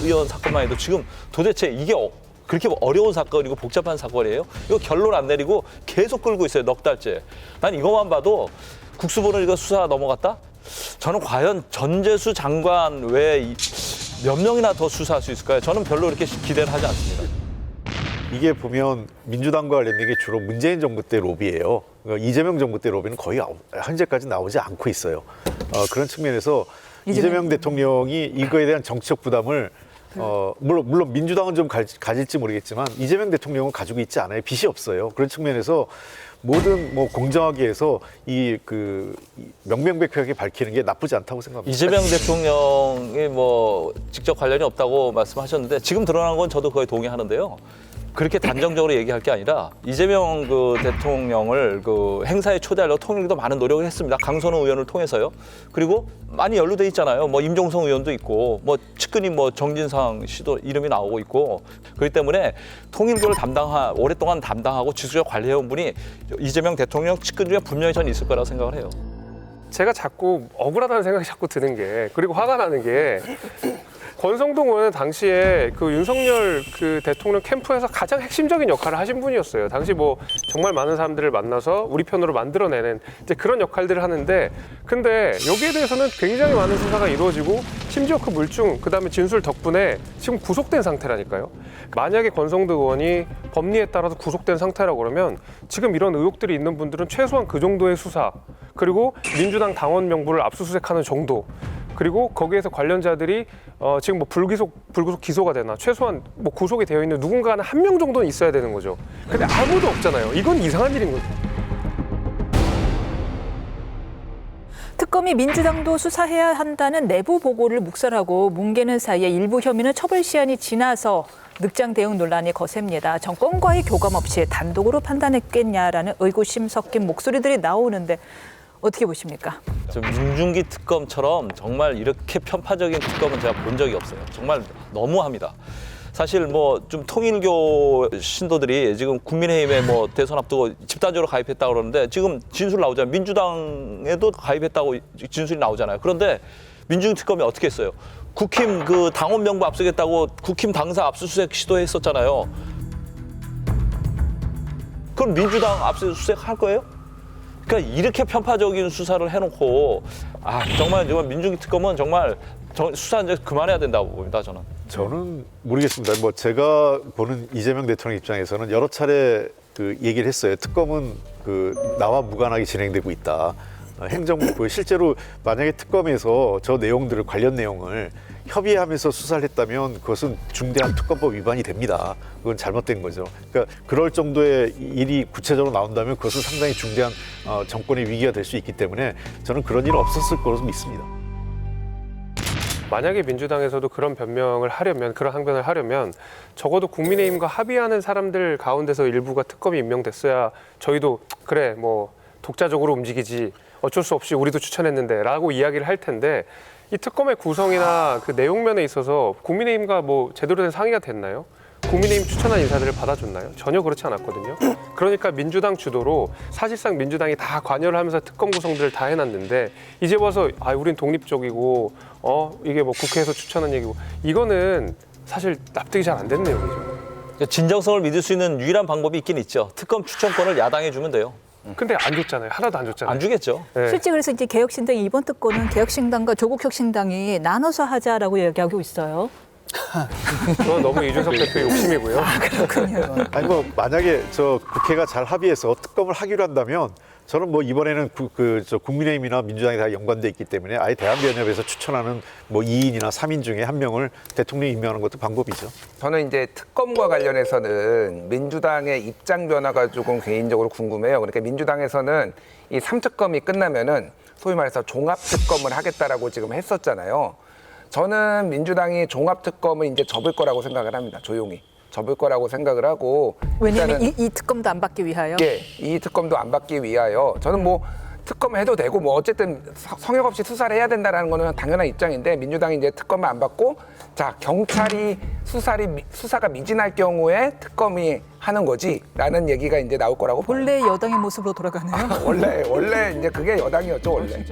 의원 사건만 해도 지금 도대체 이게 그렇게 어려운 사건이고 복잡한 사건이에요? 이거 결론 안 내리고 계속 끌고 있어요, 넉 달째. 난 이것만 봐도 국수본을 이거 수사 넘어갔다? 저는 과연 전재수 장관 외에 몇 명이나 더 수사할 수 있을까요? 저는 별로 이렇게 기대를 하지 않습니다. 이게 보면 민주당과 관련된 게 주로 문재인 정부 때 로비예요. 그러니까 이재명 정부 때 로비는 거의 현재까지 나오지 않고 있어요. 그런 측면에서 이재명 대통령이 이거에 대한 정치적 부담을 물론 민주당은 좀 가질지 모르겠지만 이재명 대통령은 가지고 있지 않아요. 빚이 없어요. 그런 측면에서 모든 공정하게 해서 명명백백하게 밝히는 게 나쁘지 않다고 생각합니다. 이재명 대통령이 직접 관련이 없다고 말씀하셨는데 지금 드러난 건 저도 거의 동의하는데요. 그렇게 단정적으로 얘기할 게 아니라 이재명 대통령을 행사에 초대하려고 통일도 많은 노력을 했습니다. 강선우 의원을 통해서요. 그리고 많이 연루돼 있잖아요. 임종성 의원도 있고, 측근인 정진상 씨도 이름이 나오고 있고. 그렇기 때문에 통일교를 오랫동안 담당하고 지속적 관리해온 분이 이재명 대통령 측근 중에 분명히 전 있을 거라고 생각을 해요. 제가 자꾸 억울하다는 생각이 자꾸 드는 게, 그리고 화가 나는 게 권성동 의원은 당시에 윤석열 대통령 캠프에서 가장 핵심적인 역할을 하신 분이었어요. 당시 정말 많은 사람들을 만나서 우리 편으로 만들어내는 이제 그런 역할들을 하는데, 근데 여기에 대해서는 굉장히 많은 수사가 이루어지고 심지어 그 물증, 그다음에 진술 덕분에 지금 구속된 상태라니까요. 만약에 권성동 의원이 법리에 따라서 구속된 상태라고 그러면 지금 이런 의혹들이 있는 분들은 최소한 그 정도의 수사, 그리고 민주당 당원 명부를 압수수색하는 정도, 그리고 거기에서 관련자들이 지금 불구속 기소가 되나 최소한 구속이 되어 있는 누군가는 한 명 정도는 있어야 되는 거죠. 근데 아무도 없잖아요. 이건 이상한 일인 거죠. 특검이 민주당도 수사해야 한다는 내부 보고를 묵살하고 뭉개는 사이에 일부 혐의는 처벌 시한이 지나서 늑장 대응 논란이 거셉니다. 정권과의 교감 없이 단독으로 판단했겠냐라는 의구심 섞인 목소리들이 나오는데 어떻게 보십니까? 민중기 특검처럼 정말 이렇게 편파적인 특검은 제가 본 적이 없어요. 정말 너무합니다. 사실 좀 통일교 신도들이 지금 국민의힘에 대선 앞두고 집단적으로 가입했다고 그러는데 지금 진술 나오잖아요. 민주당에도 가입했다고 진술이 나오잖아요. 그런데 민중기 특검이 어떻게 했어요? 국힘 당원 명부 압수했다고 국힘 당사 압수수색 시도했었잖아요. 그럼 민주당 압수수색 할 거예요? 그러니까 이렇게 편파적인 수사를 해놓고 정말 민중기 특검은 정말 수사 이제 그만해야 된다고 봅니다. 저는 모르겠습니다. 제가 보는 이재명 대통령 입장에서는 여러 차례 얘기를 했어요. 특검은 나와 무관하게 진행되고 있다. 행정부 실제로 만약에 특검에서 저 내용들을 관련 내용을 협의하면서 수사를 했다면 그것은 중대한 특검법 위반이 됩니다. 그건 잘못된 거죠. 그러니까 그럴 정도의 일이 구체적으로 나온다면 그것은 상당히 중대한 정권의 위기가 될 수 있기 때문에 저는 그런 일은 없었을 거로 믿습니다. 만약에 민주당에서도 그런 변명을 하려면, 그런 항변을 하려면 적어도 국민의힘과 합의하는 사람들 가운데서 일부가 특검이 임명됐어야 저희도 그래 독자적으로 움직이지 어쩔 수 없이 우리도 추천했는데 라고 이야기를 할 텐데, 이 특검의 구성이나 내용면에 있어서 국민의힘과 제대로 된 상의가 됐나요? 국민의힘 추천한 인사들을 받아줬나요? 전혀 그렇지 않았거든요. 그러니까 민주당 주도로 사실상 민주당이 다 관여를 하면서 특검 구성들을 다 해놨는데 이제 와서 우린 독립적이고 이게 국회에서 추천한 얘기고, 이거는 사실 납득이 잘 안 되는 내용이죠. 진정성을 믿을 수 있는 유일한 방법이 있긴 있죠. 특검 추천권을 야당에 주면 돼요. 근데 안 줬잖아요. 하나도 안 줬잖아요. 안 주겠죠. 네. 실제 그래서 이제 개혁신당 이번 특권은 개혁신당과 조국혁신당이 나눠서 하자라고 얘기하고 있어요. 그건 너무 이준석 대표의 욕심이고요. 그렇군요. 아니 만약에 국회가 잘 합의해서 특검을 하기로 한다면 저는 이번에는 국민의힘이나 민주당이 다 연관돼 있기 때문에 아예 대한변협에서 추천하는 2인이나 3인 중에 한 명을 대통령이 임명하는 것도 방법이죠. 저는 이제 특검과 관련해서는 민주당의 입장 변화가 조금 개인적으로 궁금해요. 그러니까 민주당에서는 이 3특검이 끝나면은 소위 말해서 종합특검을 하겠다라고 지금 했었잖아요. 저는 민주당이 종합특검을 이제 접을 거라고 생각을 합니다. 조용히. 접을 거라고 생각을 하고. 왜냐하면 이 특검도 안 받기 위하여? 예, 이 특검도 안 받기 위하여. 저는 특검 해도 되고 어쨌든 성역 없이 수사를 해야 된다는 거는 당연한 입장인데, 민주당이 이제 특검을 안 받고 자 경찰이 수사가 미진할 경우에 특검이 하는 거지라는 얘기가 이제 나올 거라고 봐요. 원래 여당의 모습으로 돌아가네요. 원래 이제 그게 여당이었죠 원래.